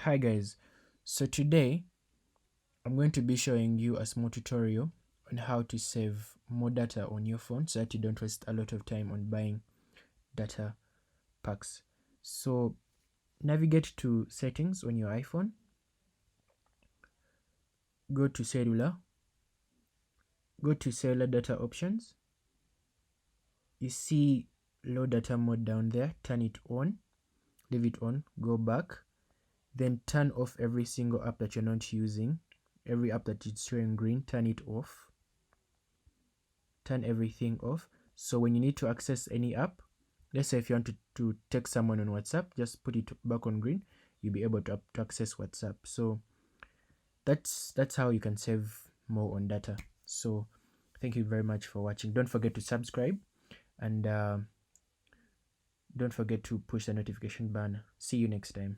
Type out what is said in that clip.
Hi guys, so today I'm going to be showing you a small tutorial on how to save more data on your phone so that you don't waste a lot of time on buying data packs. So navigate to settings on your iPhone, go to cellular, go to cellular data options. You see low data mode down there, turn it on, leave it on, go back, then turn off every single app that you're not using. Every app that is showing green, turn it off. Turn everything off. So when you need to access any app, let's say if you want to text someone on WhatsApp, just put it back on green. You'll be able to access WhatsApp. So that's how you can save more on data. So thank you very much for watching. Don't forget to subscribe and don't forget to push the notification button. See you next time.